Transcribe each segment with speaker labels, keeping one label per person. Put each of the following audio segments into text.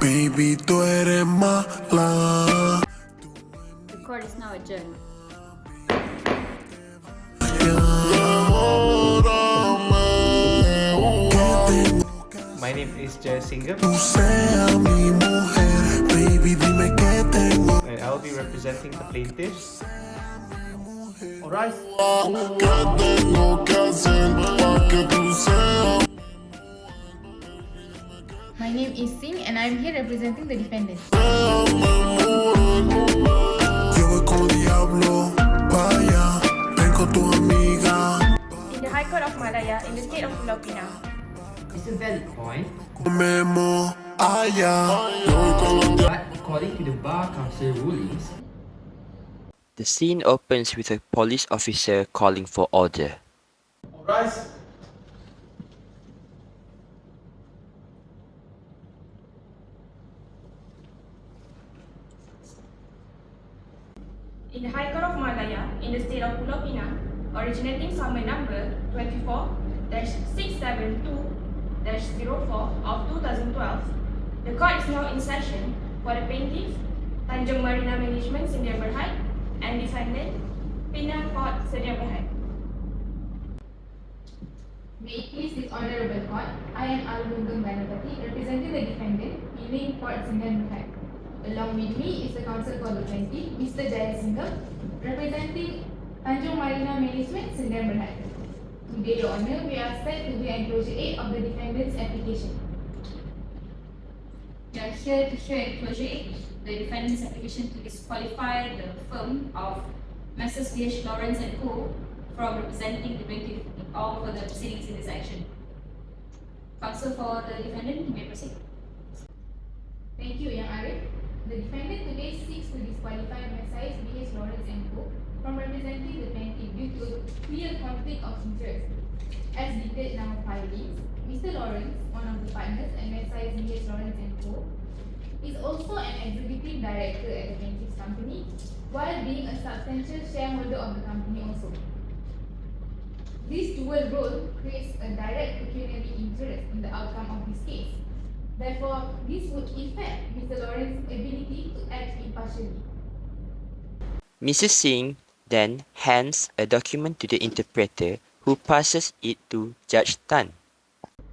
Speaker 1: Baby, tú eres mala.
Speaker 2: The court is now adjourned.
Speaker 3: My name is Singham
Speaker 1: Tú seas mi mujer, baby, dime qué tengo.
Speaker 3: and I'll be representing the plaintiffs.
Speaker 4: Alright.
Speaker 1: ¿Qué tengo que hacer para que tú seas?
Speaker 5: My name is Singh and I'm here representing the defendants.
Speaker 1: Yo voy con diablo, vaya, ven con tu amiga.
Speaker 6: In the High Court of Malaya, in the state of Pulau Pinang,
Speaker 4: It's a valid point,
Speaker 1: Comemos allá. Yo voy con los
Speaker 4: but according to the Bar Council rulings,
Speaker 7: The scene opens with a police officer calling for order.
Speaker 4: alright.
Speaker 6: in the High Court of Malaya, in the state of Pulau Pinang, originating summary number 24-672-04 of 2012, the court is now in session for the plaintiff, Tanjong Marina Management Sdn Bhd, and defendant, Penang Port Sdn Bhd.
Speaker 5: May it please this honorable court, I am Alif representing the defendant, Penang Port Sdn Bhd. Along with me is the counsel for the plaintiff, Mr. Singham, representing Tanjong Marina Management Sdn Bhd. Today, Your Honour, we are set to the enclosure 8 of the defendant's application.
Speaker 2: We are here to show enclosure 8, the defendant's application to disqualify the firm of Messrs Lawrence and Co from representing the plaintiff in all further proceedings in this action. Counsel for the defendant, you may proceed.
Speaker 5: Thank you, Yang Arif. The defendant today seeks to disqualify Messrs Lawrence and Co from representing the plaintiff due to a clear conflict of interest. As detailed in our filings, Mr. Lawrence, one of the partners, and Messrs Lawrence and Co, is also an executive director at the plaintiff's company, while being a substantial shareholder of the company also. This dual role creates a direct pecuniary interest in the outcome of this case. Therefore, this would affect Mr. Lawrence's ability to act impartially.
Speaker 7: Mrs. Singh then hands a document to the interpreter who passes it to Judge Tan.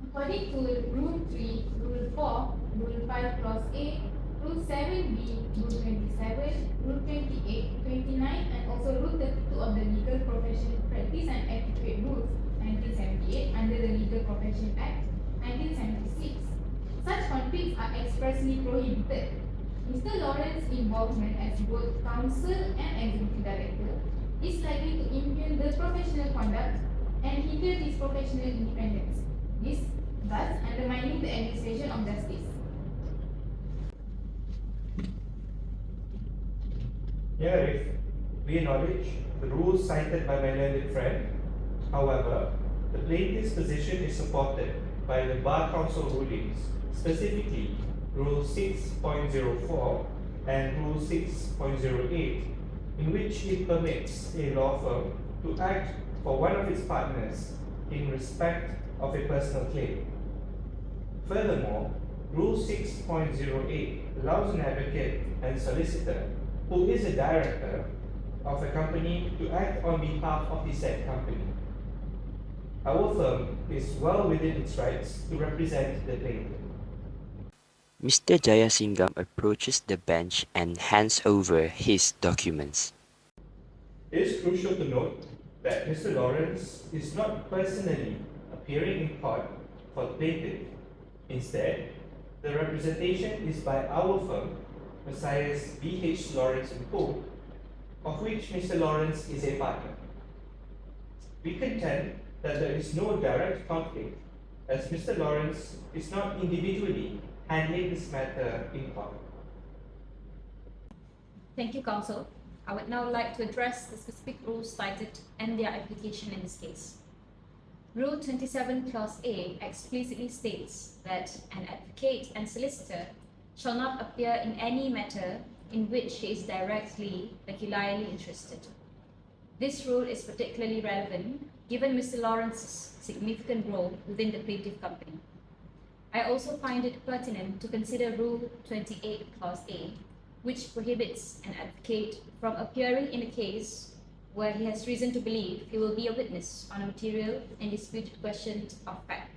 Speaker 5: According to Rule 3, Rule 4, Rule 5 Clause A, Rule 7B, Rule 27, Rule 28, 29, and also Rule 32 of the Legal Profession Practice and Etiquette Rules 1978 under the Legal Profession Act 1976, such conflicts are expressly prohibited. Mr. Lawrence's involvement as both counsel and executive director is likely to impugn the professional conduct and hinder his professional independence, this thus undermining the administration of justice.
Speaker 3: Here, we acknowledge the rules cited by my learned friend. However, the plaintiff's position is supported by the Bar Council rulings, specifically Rule 6.04 and Rule 6.08, in which it permits a law firm to act for one of its partners in respect of a personal claim. Furthermore, Rule 6.08 allows an advocate and solicitor who is a director of a company to act on behalf of the said company. Our firm is well within its rights to represent the plaintiff.
Speaker 7: Mr. Singham approaches the bench and hands over his documents.
Speaker 3: It is crucial to note that Mr. Lawrence is not personally appearing in court for the plaintiff. Instead, the representation is by our firm, Messrs B.H. Lawrence and Co, of which Mr. Lawrence is a partner. We contend that there is no direct conflict, as Mr. Lawrence is not individually handling this matter in court.
Speaker 2: Thank you, counsel. I would now like to address the specific rules cited and their application in this case. Rule 27 Clause A explicitly states that an advocate and solicitor shall not appear in any matter in which he is directly peculiarly interested. This rule is particularly relevant given Mr. Lawrence's significant role within the plaintiff company. I also find it pertinent to consider Rule 28 Clause A, which prohibits an advocate from appearing in a case where he has reason to believe he will be a witness on a material and disputed question of fact.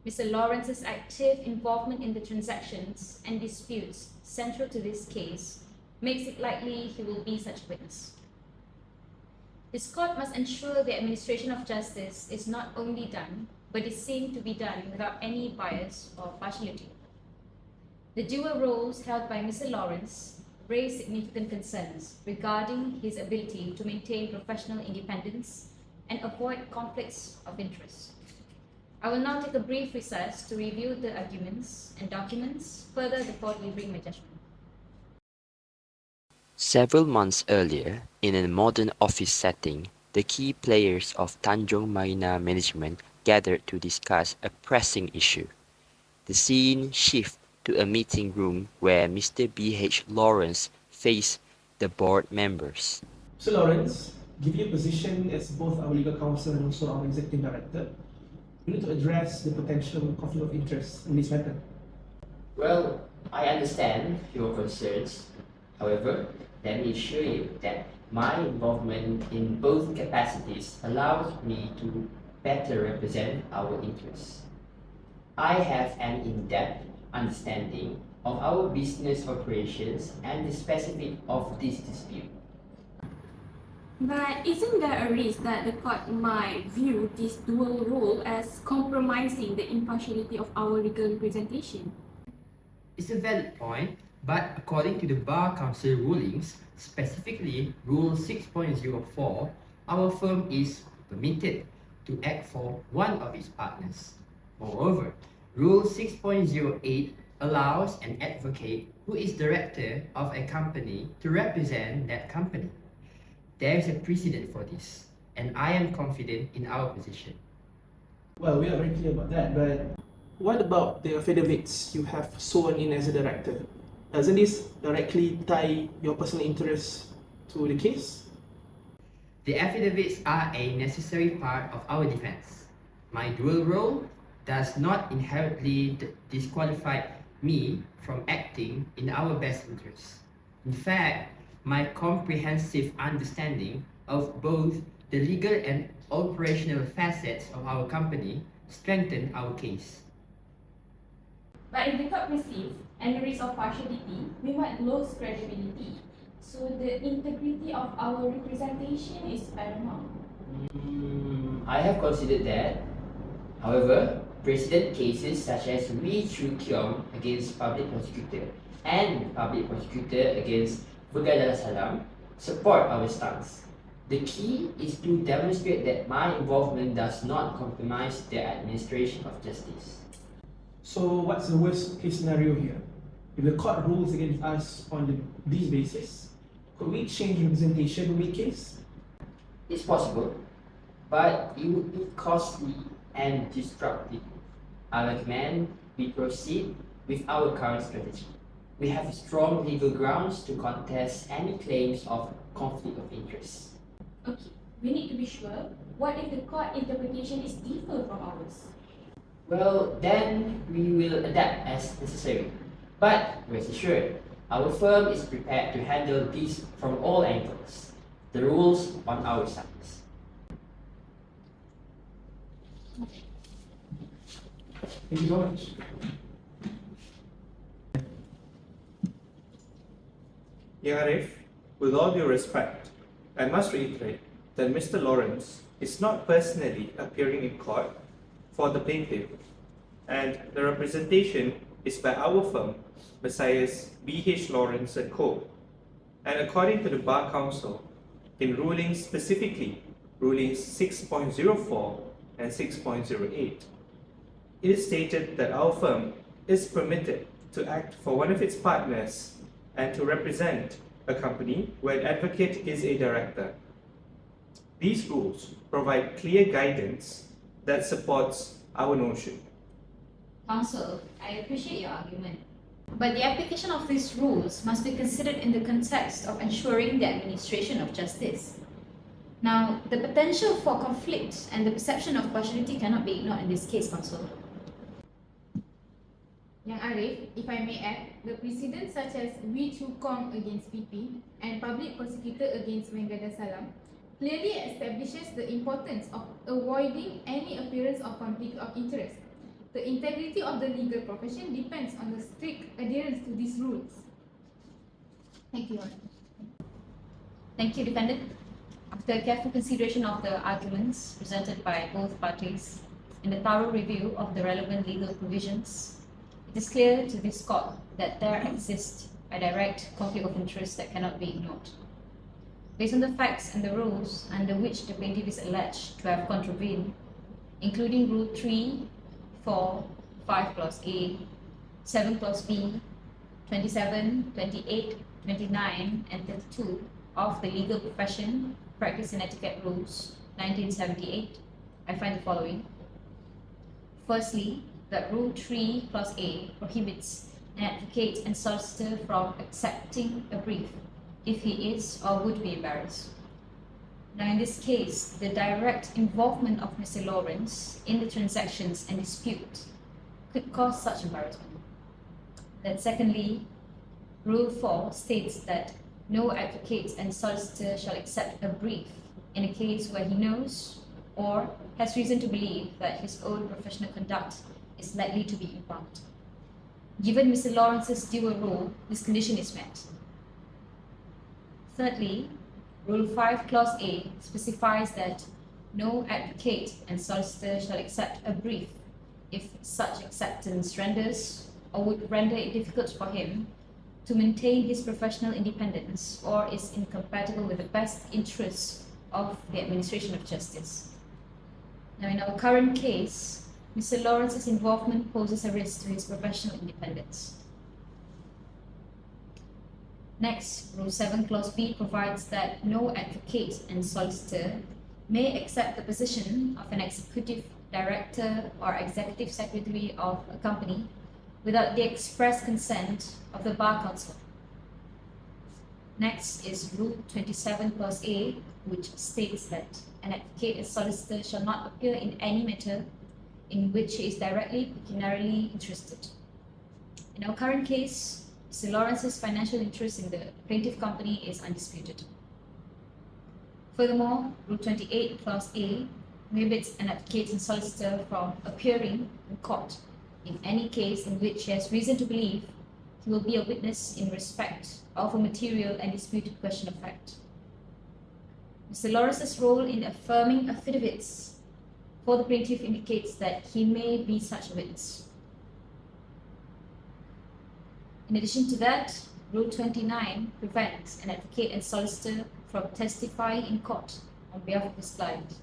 Speaker 2: Mr. Lawrence's active involvement in the transactions and disputes central to this case makes it likely he will be such a witness. This court must ensure the administration of justice is not only done, but is seen to be done without any bias or partiality. The dual roles held by Mr. Lawrence raise significant concerns regarding his ability to maintain professional independence and avoid conflicts of interest. I will now take a brief recess to review the arguments and documents further before delivering my judgment.
Speaker 7: Several months earlier, in a modern office setting, the key players of Tanjong Marina management gathered to discuss a pressing issue. The scene shifts to a meeting room where Mr. B.H. Lawrence faced the board members.
Speaker 8: Mr. Lawrence, given your position as both our legal counsel and also our executive director, we need to address the potential conflict of interest in this matter.
Speaker 9: Well, I understand your concerns. However, let me assure you that my involvement in both capacities allows me to better represent our interests. I have an in-depth understanding of our business operations and the specific of this dispute.
Speaker 6: But isn't there a risk that the court might view this dual role as compromising the impartiality of our legal representation?
Speaker 4: It's a valid point, but according to the Bar Council rulings, specifically Rule 6.04, our firm is permitted to act for one of its partners. Moreover, Rule 6.08 allows an advocate who is director of a company to represent that company. There is a precedent for this, and I am confident in our position.
Speaker 8: Well, we are very clear about that, but what about the affidavits you have sworn in as a director? Doesn't this directly tie your personal interests to the case?
Speaker 4: The affidavits are a necessary part of our defense. My dual role does not inherently disqualify me from acting in our best interests. In fact, my comprehensive understanding of both the legal and operational facets of our company strengthen our case.
Speaker 6: But if the court perceives any risk of partiality, we might lose credibility. So the integrity of our representation is paramount.
Speaker 9: I have considered that. However, precedent cases such as Wee Chu Kiong against public prosecutor and public prosecutor against Vergadara Salam support our stance. The key is to demonstrate that my involvement does not compromise the administration of justice.
Speaker 8: So what's the worst case scenario here? If the court rules against us on these basis, could we change representation in the case?
Speaker 9: It's possible, but it would be costly and disruptive. I recommend we proceed with our current strategy. We have strong legal grounds to contest any claims of conflict of interest.
Speaker 6: Okay, we need to be sure. What if the court interpretation is different from ours?
Speaker 9: Well, then we will adapt as necessary. But rest assured, our firm is prepared to handle this from all angles. The rules on our side.
Speaker 8: Thank you so much.
Speaker 3: Arif, with all due respect, I must reiterate that Mr. Lawrence is not personally appearing in court for the plaintiff, and the representation is by our firm, Messrs B.H. Lawrence & Co. And according to the Bar Council, in rulings specifically, rulings 6.04 and 6.08, it is stated that our firm is permitted to act for one of its partners and to represent a company where an advocate is a director. These rules provide clear guidance that supports our notion.
Speaker 2: Counsel, I appreciate your argument, but the application of these rules must be considered in the context of ensuring the administration of justice. Now, the potential for conflict and the perception of partiality cannot be ignored in this case, Counsel.
Speaker 5: Yang Arif, if I may add, the precedents such as Wee Chu Kong against PP and Public Prosecutor against Mengada Salam clearly establishes the importance of avoiding any appearance of conflict of interest. The integrity of the legal profession depends on the strict adherence to these rules. Thank you, Your Honor.
Speaker 2: Thank you, defendant. After careful consideration of the arguments presented by both parties and a thorough review of the relevant legal provisions, it is clear to this court that there exists a direct conflict of interest that cannot be ignored. Based on the facts and the rules under which the plaintiff is alleged to have contravened, including Rule 3, 4, 5 Clause A, 7 Clause B, 27, 28, 29, and 32 of the Legal Profession, Practice and Etiquette Rules, 1978, I find the following. Firstly, that Rule 3 Clause A prohibits an advocate and solicitor from accepting a brief if he is or would be embarrassed. Now, in this case, the direct involvement of Mr. Lawrence in the transactions and dispute could cause such embarrassment. Then secondly, Rule 4 states that no advocate and solicitor shall accept a brief in a case where he knows or has reason to believe that his own professional conduct is likely to be impugned. Given Mr. Lawrence's dual role, this condition is met. Thirdly, Rule 5 Clause A specifies that no advocate and solicitor shall accept a brief if such acceptance renders or would render it difficult for him to maintain his professional independence or is incompatible with the best interests of the administration of justice. Now, in our current case, Mr. Lawrence's involvement poses a risk to his professional independence. Next, Rule 7 Clause B provides that no advocate and solicitor may accept the position of an executive director or executive secretary of a company without the express consent of the Bar Council. Next is Rule 27 Clause A, which states that an advocate and solicitor shall not appear in any matter in which he is directly pecuniarily interested. In our current case, Mr. Lawrence's financial interest in the plaintiff company is undisputed. Furthermore, Rule 28 Clause A prohibits an advocate and solicitor from appearing in court in any case in which he has reason to believe he will be a witness in respect of a material and disputed question of fact. Mr. Lawrence's role in affirming affidavits for the plaintiff indicates that he may be such a witness. In addition to that, Rule 29 prevents an advocate and solicitor from testifying in court on behalf of his client.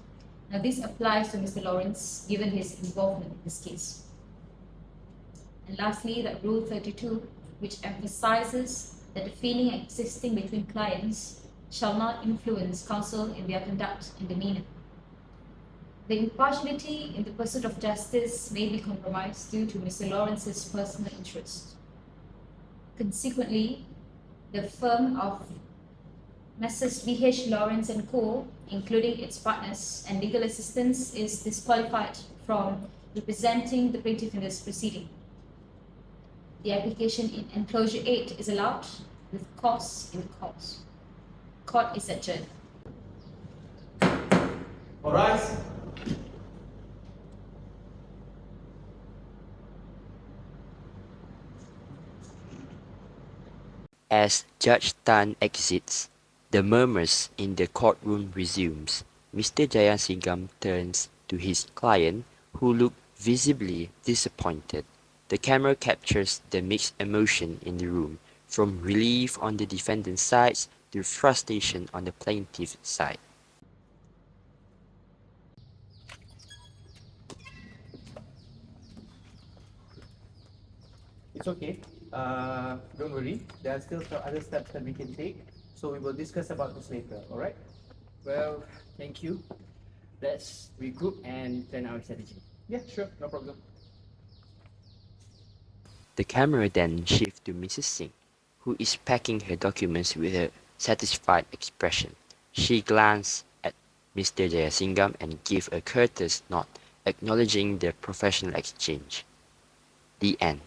Speaker 2: Now, this applies to Mr. Lawrence given his involvement in this case. And lastly, that Rule 32, which emphasizes that the feeling existing between clients shall not influence counsel in their conduct and demeanor. The impartiality in the pursuit of justice may be compromised due to Mr. Lawrence's personal interest. Consequently, the firm of Messrs Lawrence & Co, including its partners and legal assistants, is disqualified from representing the plaintiff in this proceeding. The application in Enclosure 8 is allowed with cause in the cause. Court is adjourned.
Speaker 3: All rise.
Speaker 7: As Judge Tan exits, the murmurs in the courtroom resumes. Mr. Jayasingham turns to his client, who looked visibly disappointed. The camera captures the mixed emotion in the room, from relief on the defendant's side to frustration on the plaintiff's side.
Speaker 3: It's okay. Don't worry. There are still some other steps that we can take. So we will discuss about this later. All right?
Speaker 4: Well, thank you. Let's regroup and plan our strategy.
Speaker 3: Yeah, sure. No problem.
Speaker 7: The camera then shifts to Mrs. Singh, who is packing her documents with a satisfied expression. She glances at Mr. Jayasingham and gives a courteous nod, acknowledging the professional exchange. The end.